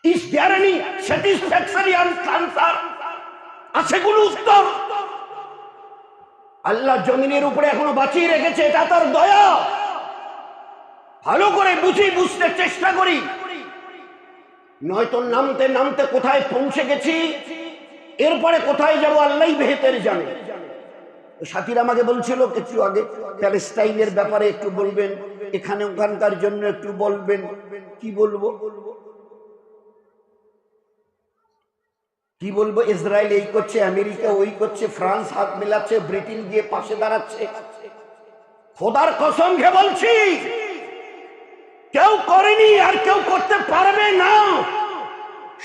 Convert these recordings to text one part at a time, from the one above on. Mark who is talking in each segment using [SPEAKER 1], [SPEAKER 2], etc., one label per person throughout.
[SPEAKER 1] Is there any satisfactory answer? আছে কোন উত্তর? আল্লাহ জমিনের উপরে এখনো বাঁচিয়ে রেখেছে, এটা তার দয়া। ভালো করে বুঝতে চেষ্টা করি, নয়তো নামতে নামতে কোথায় পৌঁছে গেছি, এরপরে কোথায় যাবো আল্লাহই বেহেতের জানে। সাথীরা আমাকে বলছিল কিছু আগে, প্যালেস্টাইনের ব্যাপারে একটু বলবেন, এখানে ওখানকার জন্য একটু বলবেন। কি বলবো? কি বলবো? ইসরায়েল এই করছে, আমেরিকা ওই করছে, ফ্রান্স হাত মেলাচ্ছে, ব্রিটেন গিয়ে পাশে দাঁড়াচ্ছে। খোদার কসম খেয়ে বলছি, কেউ করেনি আর কেউ করতে পারবে না।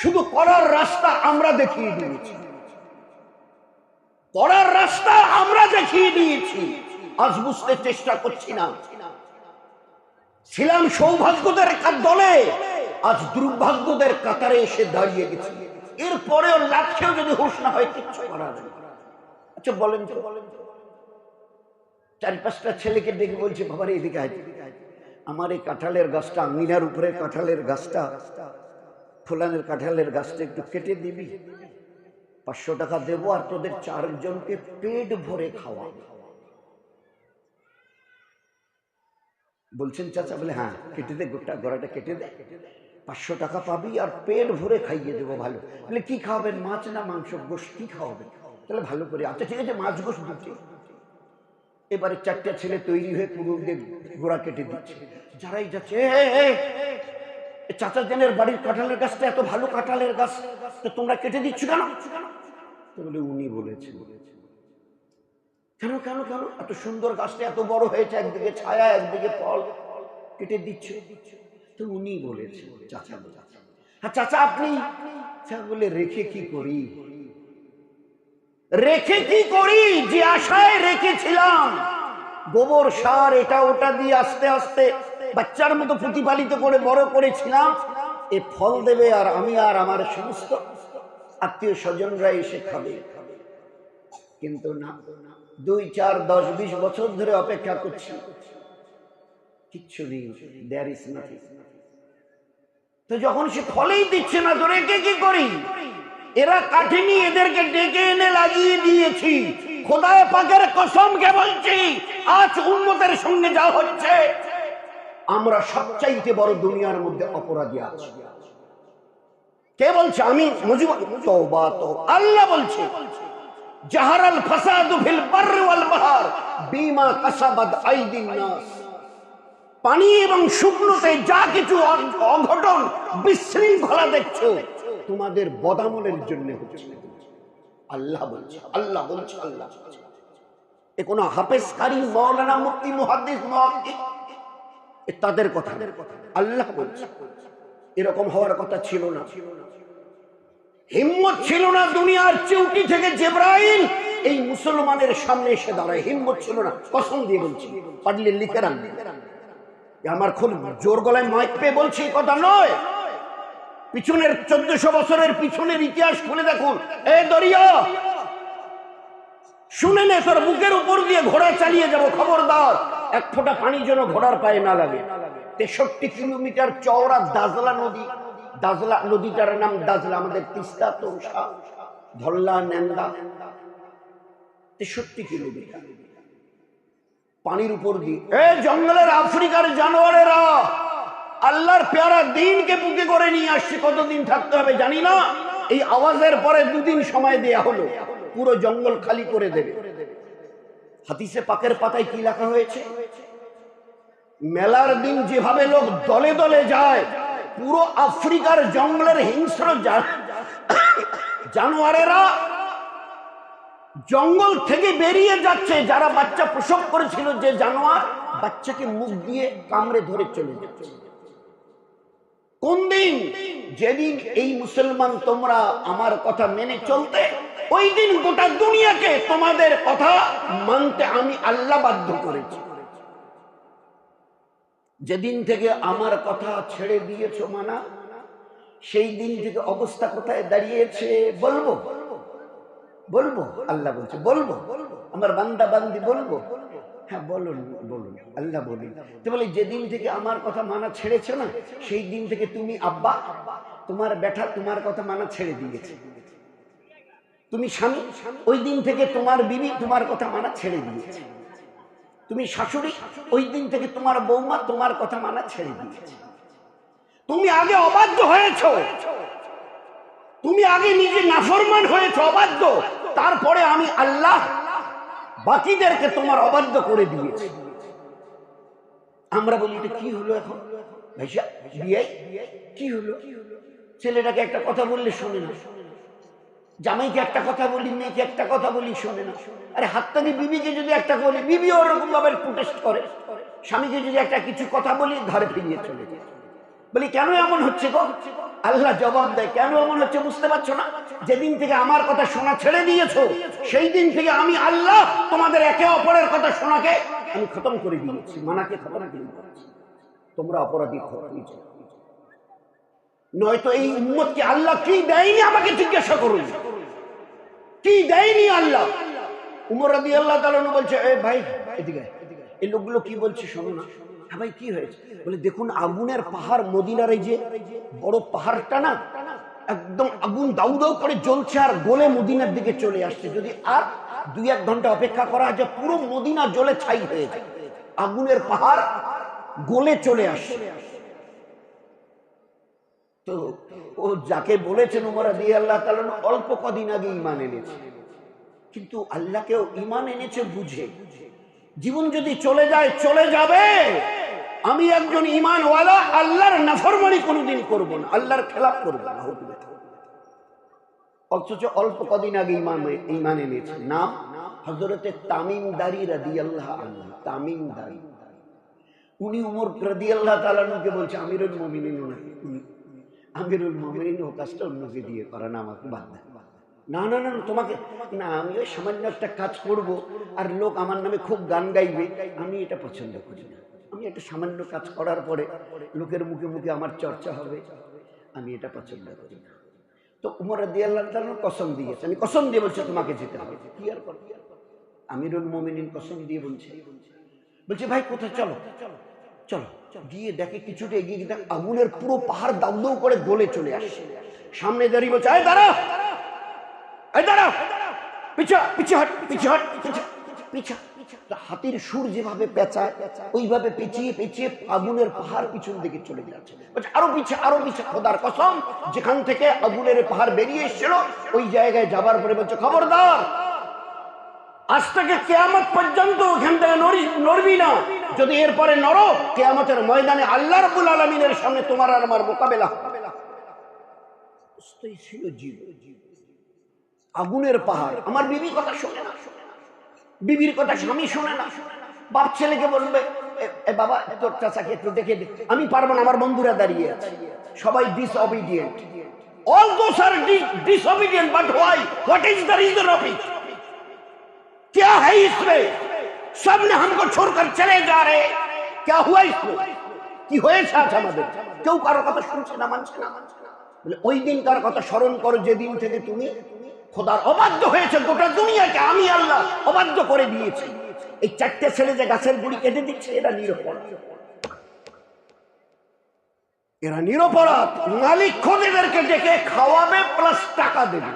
[SPEAKER 1] শুধু করার রাস্তা আমরা দেখিয়ে দিয়েছি, করার রাস্তা আমরা দেখিয়ে দিয়েছি। আজ বুঝতে চেষ্টা করছি না। ছিলাম সৌভাগ্যদের দলে, আজ দুর্ভাগ্যদের কাতারে এসে দাঁড়িয়ে গেছি। এরপরেও লাখেও যদি হুঁশ না হয় কিচ্ছু করার নেই। আচ্ছা বলেন তো, 4-5টা ছেলেকে ডেকে বলছে, বাবারে এদিকে আয়, আমার এই কাঁঠালের গাছটা, আঙিনার উপরে কাঁঠালের গাছটা, ফুলানের কাঁঠালের গাছটা একটু কেটে দিবি, 500 টাকা দেবো, আর তোদের 4 জনকে পেট ভরে খাওয়া। বলছেন চাচা? বলে হ্যাঁ কেটে দে, গোটা গড়াটা কেটে দে, 500 টাকা পাবি আর পেট ভরে খাইয়ে দেবো। ভালো। বলে কি খাওয়াবেন? মাছ না মাংস? গোশত। কি খাওয়াবেন? তাহলে ভালো করে। আচ্ছা ঠিক আছে, মাছ গোশত দিচ্ছি। এবারে 4টা ছেলে তৈরি হয়ে পুরুষদের গোড়া কেটে দিচ্ছে। যারাই যাচ্ছে, চাচা জনের বাড়ির কাঁঠালের গাছটা এত ভালো কাঁঠালের গাছ, তো তোমরা কেটে দিচ্ছ কেন? তো বলে উনি বলেছে। কেন কেন কেন? এত সুন্দর গাছটা এত বড় হয়েছে, একদিকে ছায়া একদিকে ফল, কেটে দিচ্ছে। তো উনি বলেছে, চাচা বলে। হ্যাঁ চাচা আপনি? বলে রেখে কি করি, রেখে কি করি? যে আশায় রেখেছিলাম, গোবর সার এটা ওটা দিয়ে আস্তে আস্তে বাচ্চার মতো প্রতিপালিত করে বড় করেছিলাম, এ ফল দেবে আর আমি আর আমার সমস্ত আত্মীয় স্বজনরা এসে খাবে। কিন্তু না, 2, 4, 10, 20 বছর ধরে অপেক্ষা করছি, কিচ্ছু নেই। There is nothing. তো যখন সে ফলেই দিচ্ছে না, তো রেখে কি করি? এরা কাঠেনি, এদেরকে ডেকে এনে লাগিয়ে দিয়েছি। খোদায়ে পাকের কসমকে বলছি, আজ উম্মতের সঙ্গে যা হচ্ছে, আমরা সবচাইতে বড় দুনিয়ার মধ্যে অপরাধী আছি। কে বলছে? আমি তওবা তওবা। আল্লাহ বলছে, জাহারাল ফাসাদু ফিল বাররি ওয়াল বাহর বিমা কাসাবাত আইদিন নাস। পানি এবং শুকনোতে যা কিছু অঘটন বিশৃঙ্খলা দেখছো, তোমাদের বদামলের জন্য হচ্ছে। আল্লাহ বলছে, আল্লাহ বলছে, আল্লাহ বলছে। এ কোন হাফেজ কারি মাওলানা মুফতি মুহাদ্দিস মুহাক্কিক তাদের কথা? আল্লাহ বলছে। এরকম হওয়ার কথা ছিল না, হিম্মত ছিল না। দুনিয়ার চিউটি থেকে জিবরাইল এই মুসলমানের সামনে এসে দাঁড়ায়, হিম্মত ছিল না। কসম দিয়ে বলছি, পারলে লিখে রাখবেন। আমার খুব জোর গলায় মাইক পেয়ে বলছি, কথা নয়। পিছনের 1400 বছরের পিছনের ইতিহাস খুলে দেখুন। এ দরিয়া শুনে নে, তোর বুকের উপর দিয়ে ঘোড়া চালিয়ে যাব, খবরদার 1 ফোঁটা পানি যেন ঘোড়ার পায়ে না লাগে। 63 কিলোমিটার চওড়া দাজলা নদী। দাজলা নদীটার নাম দাজলা, আমাদের তিস্তা, তোরসা, ধল্লা, নেন্দা। 63 কিলোমিটার পানির উপর দিয়ে। জঙ্গলের আফ্রিকার জানোয়ারেরা আল্লাহর পেয়ারা দিনকে বুকে করে নিয়ে আসছে। কতদিন থাকতে হবে জানি না। এই আওয়াজের পরে 2 দিন সময় দেয়া হলো, পুরো জঙ্গল খালি করে দেবে। হাদিসে পাকের পাতায় কি লেখা হয়েছে? মেলার দিন যেভাবে লোক দলে দলে যায়, পুরো আফ্রিকার জঙ্গলের হিংস্র জানোয়ারেরা জঙ্গল থেকে বেরিয়ে যাচ্ছে। যারা বাচ্চা প্রসব করেছিল, যে জানোয়ার, বাচ্চাকে মুখ দিয়ে কামড়ে ধরে চলে যাচ্ছে। কোন দিন? যেদিন এই মুসলমান তোমরা আমার কথা মেনে চলতে, ওই দিন গোটা দুনিয়াকে তোমাদের কথা মানতে আমি আল্লাহ বাধ্য করেছি। যেদিন থেকে আমার কথা ছেড়ে দিয়েছো মানা, সেই দিন থেকে অবস্থা কোথায় দাঁড়িয়েছে বলবো? বলবো? আল্লাহ বলছে বলবো। আমার বান্দা বান্দি বলবো? হ্যাঁ বলুন, বলুন। আল্লাহ বলি। তো বলে যেদিন থেকে আমার কথা মানা ছেড়েছো না, সেই দিন থেকে তুমি আব্বা, তোমার বেটা তোমার কথা মানা ছেড়ে দিয়েছে। তুমি স্বামী, ওই দিন থেকে তোমার বিবি তোমার কথা মানা ছেড়ে দিয়েছে। তুমি শাশুড়ি, ওই দিন থেকে তোমার বৌমা তোমার কথা মানা ছেড়ে দিয়েছে। তুমি আগে অবাধ্য হয়েছ, তুমি আগে নিজে নাফরমান হয়েছ, অবাধ্য, তারপরে আমি আল্লাহ বাকিদেরকে তোমার অবাধ্য করে দিয়েছি। আমরা বলি এটা কি হলো এখন ভাইসা, বিয়ে কি হলো? ছেলেটাকে একটা কথা বললে শোনে না, জামাইকে একটা কথা বলি, মেয়েকে একটা কথা বলি, শোনে না। আরে হাত্তানি বিবিকে যদি একটা বলি, বিবি ওরকম ভাবে প্রোটেস্ট করে। স্বামীকে যদি একটা কিছু কথা বলি, ঘরে ফিরিয়ে চলে যায়। বলি কেন এমন হচ্ছে গো? আল্লাহ জবাব দেয়, কেন এমন হচ্ছে বুঝতে পারছো না? যেদিন থেকে আমার কথা শোনা ছেড়ে দিয়েছো, সেই দিন থেকে আমি আল্লাহ তোমাদের একে অপরের কথা শোনাকে আমি খতম করে দিয়েছি, মানাকে খতম করে দিয়েছি। তোমরা অপরাধী হয়েছে। নয়তো এই উম্মতকে আল্লাহ কি দেয়নি আমাকে জিজ্ঞাসা করুন, কি দেয়নি আল্লাহ? উমর রাদিয়াল্লাহু তাআলা বলছে, এ ভাই এদিকে, এই লোকগুলো কি বলছে শোনো না। হ্যাঁ ভাই কি হয়েছে? বলে দেখুন আগুনের পাহাড়, মদিনার এই যে বড় পাহাড়টা না, একদম আগুন দাউ দাউ করে জ্বলছে আর গলে মদিনার দিকে চলে আসছে। যদি আর 2-1 ঘন্টা অপেক্ষা করা যায়, পুরো মদিনা জ্বলে ছাই হয়ে যায়। আগুনের পাহাড় গলে চলে আসছে। তো ও যাকে বলেছেন উমর রাদিয়াল্লাহু তাআলা অল্প কদিন আগে ঈমান এনেছে, কিন্তু আল্লাহকেও ঈমান এনেছে বুঝে। জীবন যদি চলে যায় চলে যাবে, আমি একজন ঈমানওয়ালা, আল্লাহর নাফরমানি কোনোদিন করব না, আল্লাহর খেলাফ করব না। অথচ অল্প কদিন আগে ঈমান এনেছে। নাম হযরতে তামিম দারি রাদিয়াল্লাহু আনহু। তামিম দারি, উনি উমর রাদিয়াল্লাহু তাআলা কে বলছে আমিরুল মুমিনিন, আমিরুল মুমিনিন ও কাজটা অন্যকে দিয়ে করেন, আমাকে বাদ দেন। না না না তোমাকে না, আমি ওই সামান্য একটা কাজ করব আর লোক আমার নামে খুব গান গাইবে, আমি এটা পছন্দ করি না। আমি একটা সামান্য কাজ করার পরে লোকের মুখে মুখে আমার চর্চা হবে, আমি এটা পছন্দ করি না। তো উমর রাদিয়াল্লাহু তাআলা কসম দিয়েছে, আমি কসম দিয়ে বলছি তোমাকে যেতে হবে। কি আর করব? আমিরুল মুমিনিন কসম দিয়ে বলছে ভাই কোথায়, চলো চলো। গিয়ে দেখে কিছুটা এগিয়ে গিয়ে আগুনের পুরো পাহাড় দাউ দাউ করে গলে চলে আসে। সামনে দাঁড়িয়ে বলছে, এই দাঁড়াও, এই দাঁড়াও, পিছা পিছে হট, পিছে হট, পিছা। হাতির সুর যেভাবে পেঁচায় ওইভাবে পেঁচিয়ে পেঁচিয়ে আগুনের পাহাড় পিছন দিকে চলে যাচ্ছে। বলছে আরো পিছে, আরো পিছে। খোদার কসম, যেখান থেকে আগুনের পাহাড় বেরিয়ে এসেছিল ওই জায়গায় যাবার পরে বলছে খবরদার, আজ থেকে কিয়ামত পর্যন্ত ওখান থেকে নড়বি না। যদি এরপরে নড়ো, কিয়ামতের ময়দানে আল্লাহ রাব্বুল আলামিনের সামনে তোমার আর আমার মোকাবেলা হবে। ছিল জীবন, আগুনের পাহাড়। আমার বিবির কথা শোনে না, বিবির কথা স্বামী শোনে না। বাপ ছেলেকে বলবে, এ বাবা তোর চাচাকে একটু দেখে দে। আমি পারবো না, আমার বন্ধুরা দাঁড়িয়ে আছে, সবাই disobedient. All those are disobedient, but why? What is the reason of it? क्या है इसमें? सब ने हमको छोड़कर चले जा रहे, क्या हुआ इसमें? কি হয়েছে আজ আমাদের? কেউ কারো কথা শুনছে না, মানছে না। বলে ওই দিনকার কথা স্মরণ করো যেদিন থেকে তুমি খোদার অবাধ্য হয়েছে। গোটা দুনিয়াকে আমি আল্লাহ অবাধ্য করে দিয়েছি। এই 4টে ছেলে যে গাছের গুড়ি কেটে দিচ্ছে, এরা নিরপরাধ, এরা নিরপরাধ। মালিক খোদ এদেরকে ডেকে খাওয়াবে প্লাস টাকা দেবে।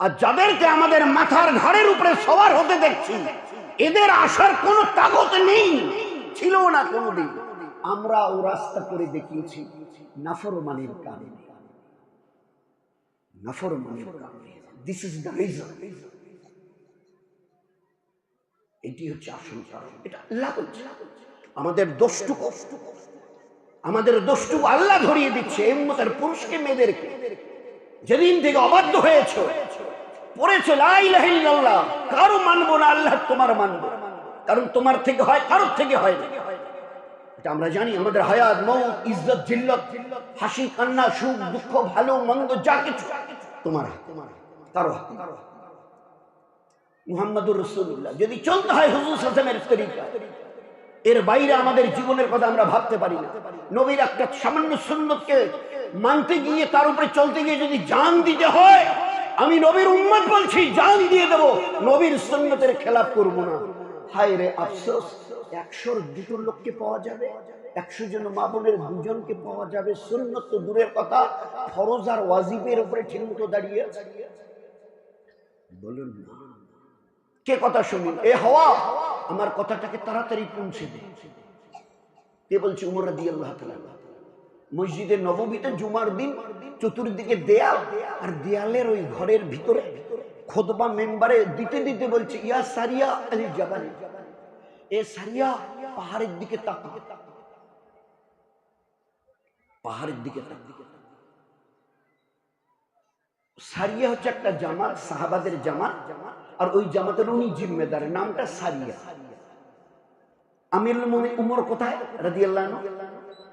[SPEAKER 1] আর যাদেরকে আমাদের মাথার ঘাড়ের উপরে সবার হতে দেখছি, এদের আসার কোনো তাগত নেই, ছিল না কোনোদিন। আমরা ও রাস্তা করে দেখিয়েছি নাফরমানির কারণে, নাফরমানির কারণে। This is the reason. এটি হচ্ছে আসল কারণ। এটা আল্লাহ বলছে। আমাদের দোষটুকু, আমাদের দোষটুকু আল্লাহ ধরিয়ে দিচ্ছে এই উম্মতের পুরুষকে মেয়েদেরকে। যেদিন থেকে অবাধ্য হয়েছে, পড়েছে লা ইলাহা ইল্লাল্লাহ, কারো মানবো না, আল্লাহ তোমার মানবো। কারণ তোমার থেকে হয়, কারোর থেকে হয় না। এটা আমরা জানি। আমাদের হায়াত, মওত, ইজ্জত, জিল্লত, হাসি, কান্না, সুখ, দুঃখ, ভালো মন্দ যা কিছু তোমার, কারো মুহাম্মদুর রাসূলুল্লাহ যদি চলতে হয় হুজুর সাল্লাল্লাহু আলাইহি ওয়াসাল্লামের তরিকা, এর বাইরে আমাদের জীবনের কথা আমরা ভাবতে পারি না। নবীর একটা সামান্য সুন্নতকে মানতে গিয়ে, তার উপরে চলতে গিয়ে যদি জান দিতে হয়, আমি নবীর উম্মত বলছি জান দিয়ে দেব, নবীর সুন্নতের খেলাফ করব না। হায় রে আফসোস, 100-2 লোককে পাওয়া যাবে 100 জন মা বোনের 2 জনকে পাওয়া যাবে, সুন্নত তো দূরের কথা, ফরজ আর ওয়াজিবের উপরে ঠিকমতো দাঁড়িয়ে আছে। বলুন না, কে কথা শুনুন। এ হাওয়া, আমার কথাটাকে তাড়াতাড়ি পৌঁছে দে। কে বলছে? উমর রাদিয়াল্লাহু তাআলা। মসজিদে নববীতে জুমার দিন চতুর্দিকে দেয়াল, আর দেয়ালের ওই ঘরের ভিতরে খুতবা মেম্বারে দিতে দিতে বলছে, ইয়া সারিয়া আল জাবাল, এ সারিয়া পাহাড়ের দিকে তাকা, পাহাড়ের দিকে তাকা। সারিয়া হচ্ছে একটা জামাত, সাহাবাদের জামাত, আর ওই জামাতের উনি জিম্মেদার, নামটা সারিয়া। আমিরুল মুমিনিন উমর কোথায় রাদিয়াল্লাহু আনহু?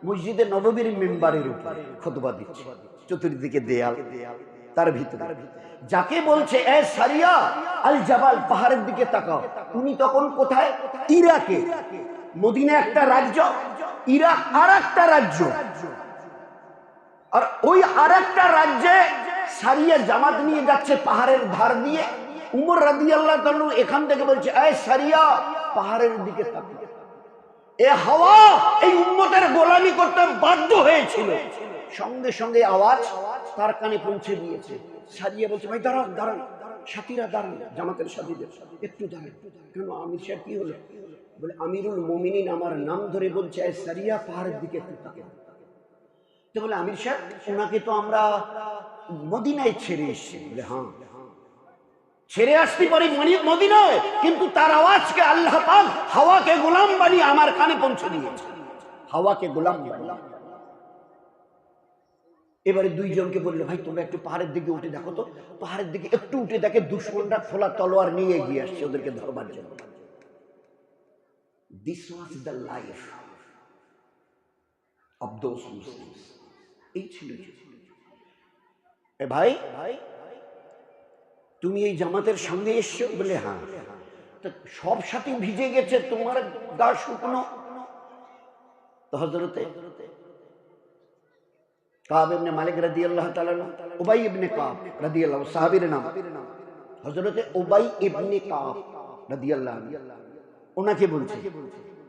[SPEAKER 1] মসজিদে নববীর মেম্বারের উপরে খুতবা দিচ্ছে, চতুর্দিকে দেয়াল, তার ভিতরে যাকে বলছে এ সারিয়া আল জাবাল, পাহাড়ের দিকে তাকাও, উনি তখন কোথায়? ইরাকে। মদিনা একটা রাজ্য, ইরাক আর একটা রাজ্য, আর ওই আর একটা রাজ্যে সারিয়া জামাত নিয়ে যাচ্ছে পাহাড়ের ধার দিয়ে। উমর রাদিয়াল্লাহু তাআলা এখান থেকে বলছে, এ সারিয়া পাহাড়ের দিকে তাকাও। এ হাওয়া এই উম্মতের গোলামি করতে বাধ্য হয়েছিল, সঙ্গে সঙ্গে আওয়াজ তার কানে পৌঁছে দিয়েছে। সারিয়া বলছে, ভাই দাঁড়ান দাঁড়ান, সাথীরা দাঁড়ান, জামাতের সাথীদের একটু দাঁড়ান। কেন আমির সাহেব কি হলো? বলে, আমিরুল মুমিনিন আমার নাম ধরে বলছে এ সারিয়া পাহাড়ের দিকে একটু তাকাও। তো বলে, আমির সাহেব ওনাকে তো আমরা মদিনায় ছেড়ে এসেছি। বলে, হ্যাঁ ছেড়ে আসতে পারি মদিনায়, কিন্তু তার আওয়াজকে আল্লাহ পাক হাওয়াকে গোলাম বানিয়ে আমার কানে পৌঁছে দিয়েছে, হাওয়াকে গোলাম বানিয়ে। এবারে 2 জনকে বললো, ভাই তোমরা একটু পাহাড়ের দিকে উঠে দেখো তো। পাহাড়ের দিকে একটু উঠে দেখে দুশমনরা খোলা তলোয়ার নিয়ে এগিয়ে আসছে ওদেরকে ধরবার জন্য। This was the life of those Muslims. এই ছিল। এ ভাই, তুমি এই জামাতের সঙ্গে এসছো? বলে, হ্যাঁ। সব সাথী ভিজে গেছে, তোমার গা শুকনো। তো হযরতে কাব ইবনে মালিক রাদিয়াল্লাহু তাআলা, উবাই ইবনে কাব রাদিয়াল্লাহু, সাহাবীর নাম হযরতে উবাই ইবনে কাব রাদিয়াল্লাহু আনহু, ওনাকে বলছে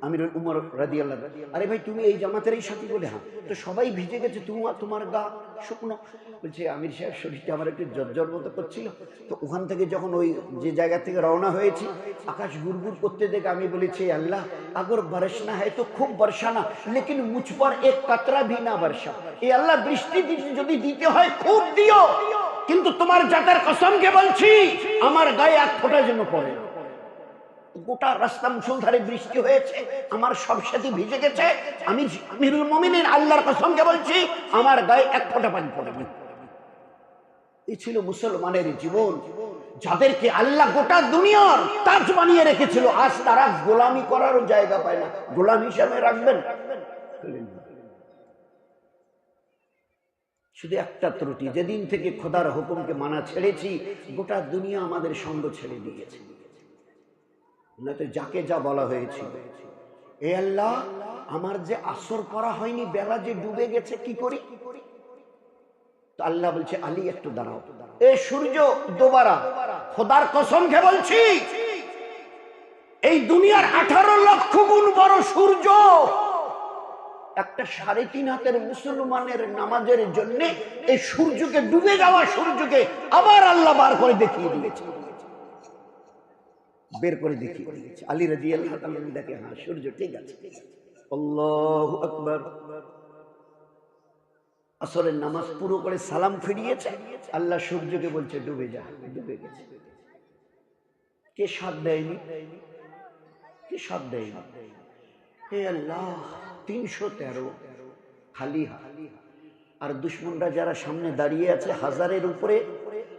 [SPEAKER 1] আমিরুল উমর রাদিয়াল্লাহু। আরে ভাই তুমি এই জামাতের এই সাথী? বলে, হ্যাঁ। তো সবাই ভিজে গেছে, তোমার গা শুকনো। বলছে, আমির সাহেব শরীরটা আমার একটু জর্জর মতো করছিল, তো ওখান থেকে যখন ওই যে জায়গা থেকে রওনা হয়েছি, আকাশ গুড়গুড় করতে দেখে আমি বলেছি, আল্লাহ আগর বর্ষনা হয় তো খুব বর্ষানা, লেকিন মুঝ পর এক কাতরা ভি না বর্ষা। এই আল্লাহ বৃষ্টি যদি দিতে হয় খুব দিও, কিন্তু তোমার জাতের কসমকে বলছি আমার গায়ে এক ফোঁটা যেন পড়ে। গোটা রাস্তা মুষলধারে বৃষ্টি হয়েছে, আমার সব সাথী ভিজে গেছে, আমি আমিরুল মুমিনিন আল্লাহর কসমকে বলছি আমার গায়ে এক ফোঁটা পানি পড়েনি। এই ছিল মুসলমানের জীবন, যাদেরকে আল্লাহ গোটা দুনিয়ার তাজ বানিয়ে রেখেছিল। আজ তারা গোলামি করারও জায়গা পায় না। গোলাম হিসাবে রাখবেন? শুধু একটা ত্রুটি, যেদিন থেকে খোদার হুকুমকে মানা ছেড়েছি, গোটা দুনিয়া আমাদের সঙ্গ ছেড়ে দিয়েছে। নয়তো যাকে যা বলা হয়েছিল, এ আল্লাহ আমার যে আসর করা হয়নি, বেলা যে ডুবে গেছে, কি করি? তো আল্লাহ বলছে, আলী একটু দাঁড়াও। এ সূর্য দোবারা, খোদার কসম খেয়ে বলছি এই দুনিয়ার 18 লক্ষ গুণ বড় সূর্য, একটা 3.5 হাতের মুসলমানের নামাজের জন্য এই সূর্যকে, ডুবে যাওয়া সূর্যকে আবার আল্লাহ বার করে দেখিয়ে দিয়েছে, বের করে দেখিয়ে দিয়েছে। আলী রাদিয়াল্লাহু তাআলা দেখে, হ্যাঁ সূর্য ঠিক আছে। আল্লাহু আকবার। আসরের নামাজ পুরো করে সালাম ফিরিয়েছে, আল্লাহ সূর্যকে বলছে ডুবে যা, ডুবে গেছে। কে সাথ দেয়নি? কে সাথ দেয়নি? হে আল্লাহ, 313 খালি হাত, আর দুশমনরা যারা সামনে দাঁড়িয়ে আছে 1000-এর উপরে,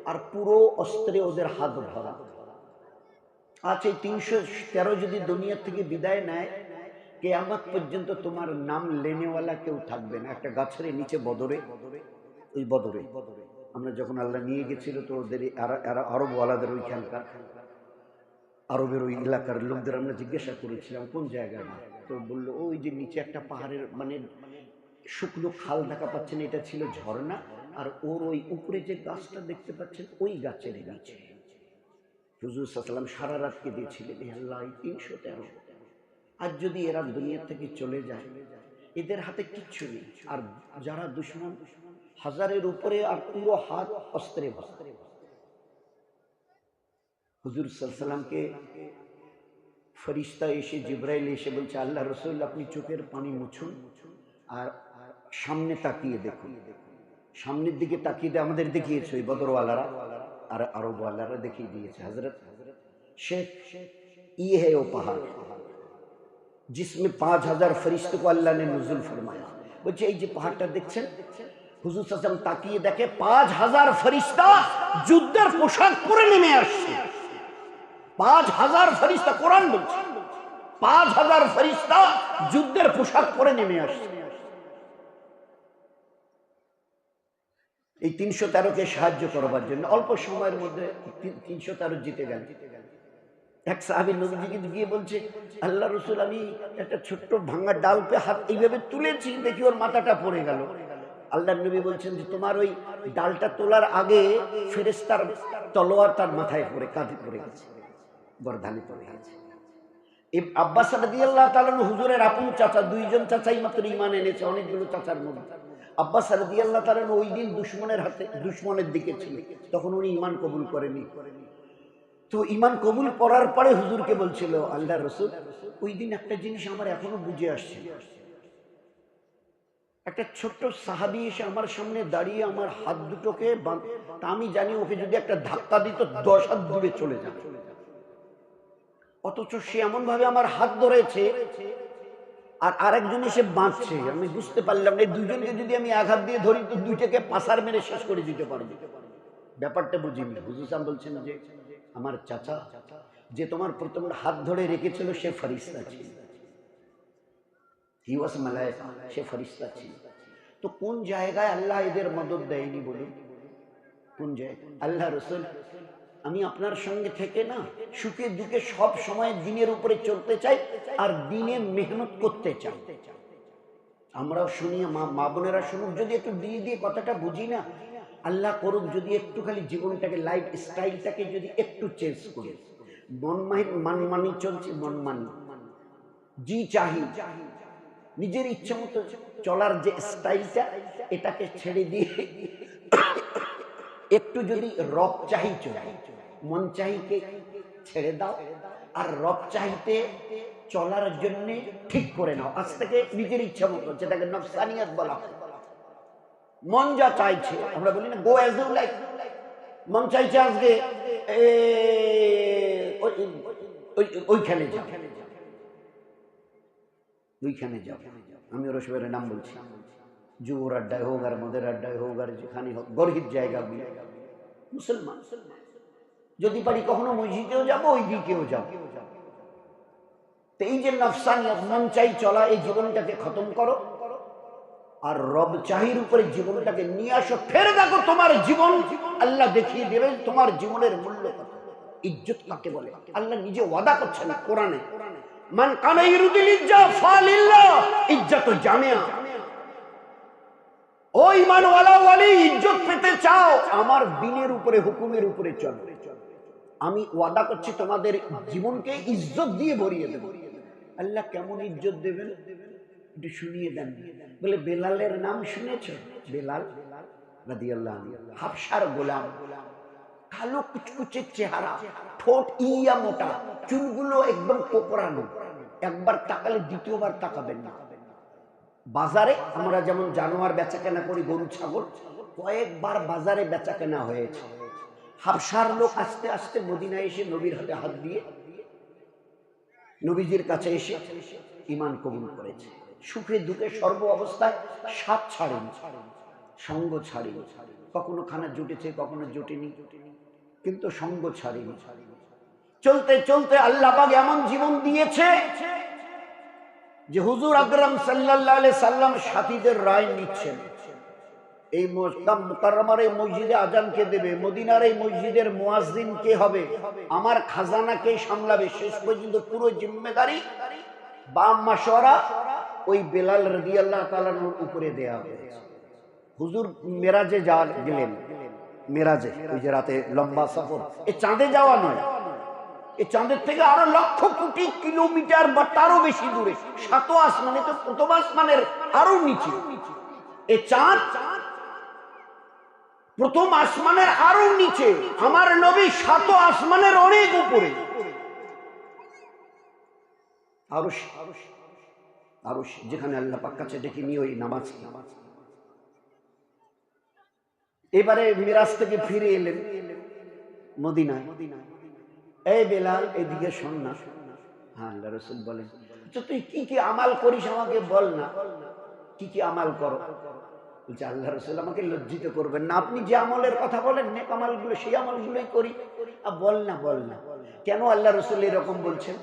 [SPEAKER 1] আর পুরো অস্ত্রে ওদের হাত ভরা আছে। 313 যদি দুনিয়া থেকে বিদায় নেয়, কিয়ামত পর্যন্ত তোমার নাম লেনেওয়ালা কেউ থাকবে না। একটা গাছের নিচে বদরে, ওই বদরে আমরা যখন আল্লাহ নিয়ে গেছিল, তো ওদের আরব ওয়ালাদের ওইখানকার আরবের ওই এলাকার লোকদের আমরা জিজ্ঞাসা করেছিলাম কোন জায়গায়, তো বললো ওই যে নিচে একটা পাহাড়ের মানে শুকনো খাল দেখা পাচ্ছেন, এটা ছিল ঝর্ণা, আর ওর ওই উপরে যে গাছটা দেখতে পাচ্ছেন ওই গাছের নিচে হুজুর সাল্লাল্লাহু আলাইহি ওয়াসাল্লাম সারা রাত কেঁদেছিলেন, হে আল্লাহ 313, আজ যদি এরা দুনিয়া থেকে চলে যায়, এদের হাতে কিচ্ছু নেই। আর যারা দুশমন 1000-এর উপরে, আর পুরো হাত অস্ত্রে ভরা। হুজুর সাল্লাল্লাহু আলাইহি সাল্লামকে ফেরেশতা এসে, জিবরাইল এসে বলছে, আল্লাহ রাসূল আপনি চোখের পানি মুছুন আর সামনে তাকিয়ে দেখুন। সামনের দিকে তাকিয়ে আমাদের দেখিয়েছে ওই বদরওয়ালারা আর আরবওয়ালারা দেখিয়ে দিয়েছে, হযরত শেখ ये है वो पहाड़ जिसमें 5000 फरिश्तों को अल्लाह ने नुज़ुल फरमाया। বলছে এই যে পাহাড়টা দেখছেন, হুজুর সাল্লাল্লাহু আলাইহি ওয়াসাল্লাম তাকিয়ে দেখে 5000 ফেরেশতা যুদ্ধের পোশাক পরে নেমে আসছে। 5000 ফেরেশতা, কোরআন বলছে 5000 ফেরেশতা যুদ্ধের পোশাক পরে নেমে আসছে। এই 313-কে সাহায্য করবার জন্য অল্প সময়ের মধ্যে 313 জিতে গেল। এক সাহাবী নবীজিকে গিয়ে বলছে, আল্লাহ রাসূল আমি একটা ছোট্ট ভাঙা ডাল পে হাত এইভাবে তুলেছি, দেখি ওর মাথাটা পড়ে গেল। আল্লাহর নবী বলছেন যে তোমার ওই ডালটা তোলার আগে ফেরেশতার তলোয়ার তার মাথায় পড়ে, কাঁধে পড়ে গেছে, গর্দানে পড়ে গেছে। এই আব্বাস রাদিয়াল্লাহু তাআলা হুজুরের আপন চাচা, দুইজন চাচাই মাত্র ঈমান এনেছে অনেকগুলো চাচার মধ্যে। আব্বাস রাদিয়াল্লাহু তাআলা ওই দিন দুশমনের হাতে, দুশমনের দিকে ছিল, তখন উনি ঈমান কবুল করেনি। তো ঈমান কবুল করার পরে হুজুরকে বলছিল, আল্লাহ রাসূল ওই দিন একটা জিনিস আমার এখনো বুঝে আসছে, একটা ছোট্ট সাহাবী এসে আমার সামনে দাঁড়িয়ে আমার হাত দুটোকে, তা আমি জানি ওকে যদি একটা ধাক্কা দিত 10 হাত দূরে চলে যাবে, অথচ সে এমন ভাবে আমার হাত ধরেছে আর আরেকজন এসে বাঁচছে। আমি বুঝতে পারলাম না, এই দুজনকে যদি আমি আঘাত দিয়ে ধরি তো দুইটাকে পাসার মেরে শেষ করে দিতে পারবে। ব্যাপারটা বুঝিনি। হুজুর সাহেব বলছেন যে আমার চাচা যে তোমার প্রথম হাত ধরে রেখেছিল সে ফেরেশতা ছিল, হি ওয়াজ মালায়েকা, সে ফেরেশতা ছিল। তো কোন জায়গায় আল্লাহ এদের মদদ দেয়নি বলুন? কোন জায়গায়? আল্লাহ রাসূল আমি আপনার সঙ্গে থেকে না সুখে দুঃখে সব সময় দিনের উপরে চলতে চাই আর দিনে মেহনত করতে চাই। আমরাও শুনি, মা বোনেরা শুনুক, যদি একটু দিয়ে দিয়ে কথাটা বুঝি না, আল্লাহ করুক যদি একটু খালি জীবনটাকে, লাইফ স্টাইলটাকে যদি একটু চেঞ্জ করি। মনমানি চলছে, মনমানি, জি চাহি, নিজের ইচ্ছা মতো চলার যে স্টাইলটা, এটাকে ছেড়ে দিয়ে একটু যদি রব চাহি চলে, মন চাহিকে ছেড়ে দাও আর রব চাহিতে চলার জন্য ঠিক করে নাও। আজ থেকে নিজের ইচ্ছা মতো, যেটাকে নফসানিয়াত বলা হয়, মন যা চাইছে, আমরা বলি না গো অ্যাজ ইউ লাইক, মন চাইছে আজকে ওইখানে যাও, ওইখানে যাও। আমি ওর সবের নাম বলছি, জুয়োর আড্ডায় হোক আর মদের আড্ডায় হোক আর যেখানে হোক, গর্হিত জায়গাগুলো, মুসলমান যদি পারি কখনো মসজিদেও যাবো, ওই দিকেও যাবো। তো এই যে নফসানিয়াত, মন চাই চলা, এই জীবনটাকে খতম করো আর রব চাহির উপরে জীবনটাকে নিয়ে আসো। ফের দেখো তোমার জীবন আল্লাহ দেখিয়ে দেবে তোমার জীবনের মূল্য কত, ইজ্জত কাকে বলে। আল্লাহ নিজে ওয়াদা করছেন কোরআনে, মান কানা ইউরিদুল ইজ্জা ফালিল্লাহ ইজ্জাতু জামিয়া। ও ঈমানওয়ালা ওয়ালি, ইজ্জত পেতে চাও আমার দ্বীনের উপরে, হুকুমের উপরে চলো, আমি ওয়াদা করছি তোমাদের জীবনকে ইজ্জত দিয়ে ভরিয়ে দেব। আল্লাহ কেমন ইজ্জত দেবেন একটু শুনিয়ে দেন। বলে বেলালের নাম শুনেছো? বেলাল রাদিয়াল্লাহু আনহু, হাবশার গোলাম, কালো কুচকুচে চেহারা, ঠোঁট ইয়া মোটা, চুলগুলো একদম কোপড়ানো, একবার তাকালে দ্বিতীয়বার তাকাবেন না। বাজারে আমরা যেমন জানোয়ার বেচা কেনা করি, গরু ছাগল, কয়েকবার বাজারে বেচা কেনা হয়েছে। হাবশার লোক আস্তে আস্তে মদিনায় এসে নবীর হাতে হাত দিয়ে নবীজির কাছে এসে ঈমান কবুল করেছে। সুখে দুঃখে সর্ব অবস্থায় সাথ ছাড়েনি, সঙ্গ ছাড়েনি। কখনো খানা জুটেছে, কখনো জুটেনি, কিন্তু সঙ্গ ছাড়েনি। চলতে চলতে আল্লাহ পাক এমন জীবন দিয়েছে যে হুজুর আকরাম সাল্লাল্লাহু আলাইহি সাল্লাম সাথীদের রায় নিচ্ছেন। এই মক্কা মুকাররমার এই মসজিদে আজান কে দেবে, মদিনার এই মসজিদের মুয়াজ্জিন কে হবে, আমার খাজানা কে সামলাবে, শেষ পর্যন্ত পুরো জিম্মেদারি বা মাশওয়ারা ওই বেলাল রাদিয়াল্লাহু তাআলার উপরে দেয়া হয়েছে। হুজুর মেরাজে গেলেন, মেরাজে ওই যে রাতে লম্বা সফর, এই চাঁদে যাওয়া নয়, এই চাঁদের থেকে আরো লক্ষ কোটি কিলোমিটার বা তারও বেশি দূরে, সাত আসমানে, তো প্রথম আসমানের আরো নিচে। এই চাঁদ প্রথম আসমানের আরো নিচে, আমার নবী সাত আসমানের অনেক উপরে। আরো যেখানে আল্লাহ পাক কাছে ডেকে নিয়ে ওই নামাজ। এবারে মিরাজ থেকে ফিরে এলেন মদিনায়। এই বেলাল এদিকে শোন না। হ্যাঁ, আল্লাহ রাসূল বলেন, তুই কি কি আমাল করিস আমাকে বল না, কি কি আমাল করো? বলছে, আল্লাহ রাসূল আমাকে লজ্জিত করবেন না, আপনি যে আমলের কথা বলেন নেক আমলগুলো, সেই আমলগুলোই করি। বল না বল না। কেন আল্লাহ রাসূল এরকম বলছেন?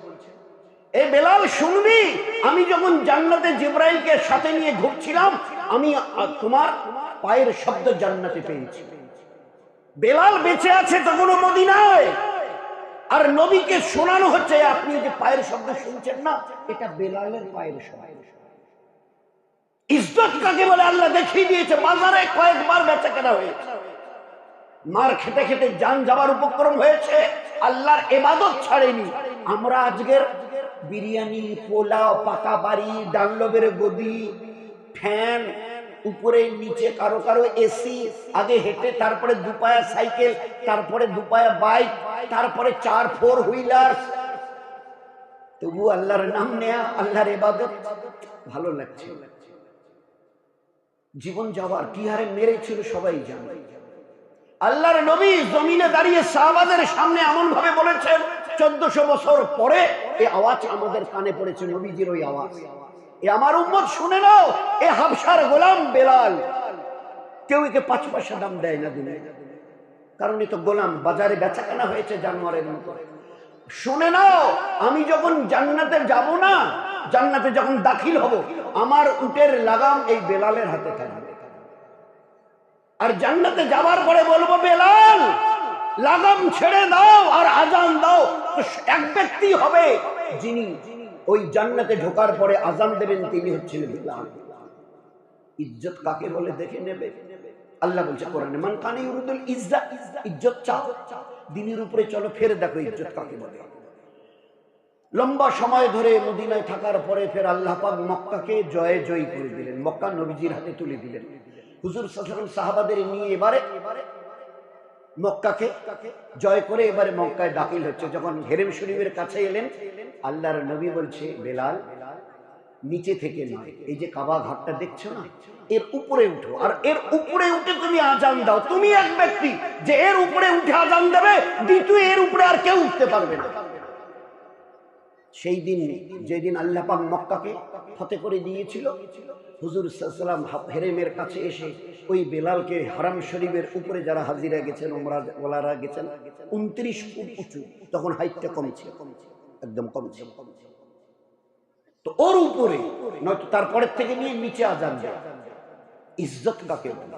[SPEAKER 1] এ বেলাল শুনবি, আমি যখন জান্নাতে জিবরাইলকে সাথে নিয়ে ঘুরছিলাম, আমি তোমার পায়ের শব্দ জান্নাতে পেয়েছি। বেলাল বেঁচে আছে তখনও মদিনায়, আর নবীকে শোনানো হচ্ছে, আপনি যে পায়ের শব্দ শুনছেন না, এটা বেলালের পায়ের শব্দ। ইজ্জত কাকে বলে আল্লাহ দেখিয়ে দিয়েছে। বাজারে কয়েকবার বেচা কেনা হয়েছে, মার খেতে খেতে জান যাবার উপক্রম হয়েছে, আল্লাহর ইবাদত ছাড়েনি। আমরা আজকের বিরিয়ানি, পোলাও, পাকা বাড়ি, ডানলবের গদি, ফ্যান, উপরে নিচে কারো কারো এসি, আগে হেঁটে, তারপরে দুপায়া সাইকেল, তারপরে দুপায়া বাইক, তারপরে 4 হুইলার। তবু আল্লাহর নাম নেয়া, আল্লাহর ইবাদত ভালো লাগছে। জীবন যাওয়ার কি হারে মেরেছিল সবাই জানে। আল্লাহর নবী জমিনে দাঁড়িয়ে সাহাবাদের সামনে এমন ভাবে বলেছেন, 1400 বছর পরে এই আওয়াজ আমাদের কানে পড়েছে, নবীজির ওই আওয়াজ। এ আমার উম্মত শুনে নাও, এ হাবশার গোলাম বেলাল, কেউ একে 5 পয়সা দাম দেয় না দিনে, কারণ এ তো গোলাম, বাজারে বেচা কেনা হয়েছে জানোয়ারের মতো। শুনে নাও, আমি যখন জান্নাতে যাব না, জান্নাতে যখন দাখিল হব, আমার উটের লাগাম এই বেলালের হাতে থাকবে। আর জান্নাতে যাবার পরে বলবো, বেলাল লাগাম ছেড়ে দাও আর আজান দাও। তো এক ব্যক্তি হবে যিনি ওই জান্নাতে ঢোকার পরে আজান দেবেন, তিনি হচ্ছেন বেলাল। ইজ্জত কাকে বলে দেখে নেবে। আল্লাহ বলছে কোরআনে, মান কানা ইউরিদুল ইজ্জত, ইজ্জত চাও, দিনের উপরে চলো, ফের দেখো ইজ্জত কাকে বলে। লম্বা সময় ধরে মদিনায় থাকার পরে ফের আল্লাহ পাক মক্কাকে জয় জয় করে দিলেন, মক্কা নবীজির হাতে তুলে দিলেন। হুজুর সাল্লাল্লাহু আলাইহি ওয়াসাল্লাম সাহাবাদের নিয়ে এবারে মক্কাকে জয় করে এবারে মক্কায় দাখিল হচ্ছে। যখন হেরেম শরীফের কাছে এলেন, আল্লাহর নবী বলছে, বেলাল নিচে থেকে নয়, এই যে কাবা ঘরটা দেখছো না, এর উপরে উঠো, আর এর উপরে উঠে তুমি আজান দাও। তুমি এক ব্যক্তি যে এর উপরে উঠে আজান দেবে, দ্বিতীয় এর উপরে আর কেউ উঠতে পারবে না। সেই দিন, যেদিন আল্লাহ পাক মক্কাকে ফতেহ করে দিয়েছিল, হুজুর সাল্লাল্লাহু আলাইহি ওয়াসাল্লাম হেরেমের কাছে এসে ওই বেলালকে হারাম শরীফের উপরে যারা হাজিরা গেছেন, ওমরা ওয়ালারা গেছেন, 29 ফুট উঁচু, তখন হাইটটা কম ছিল, একদম কম ছিল, তো ওর উপরে নয়তো তারপরের থেকে নিয়ে নিচে আজান দেয়। ইজ্জত কাকে বলে?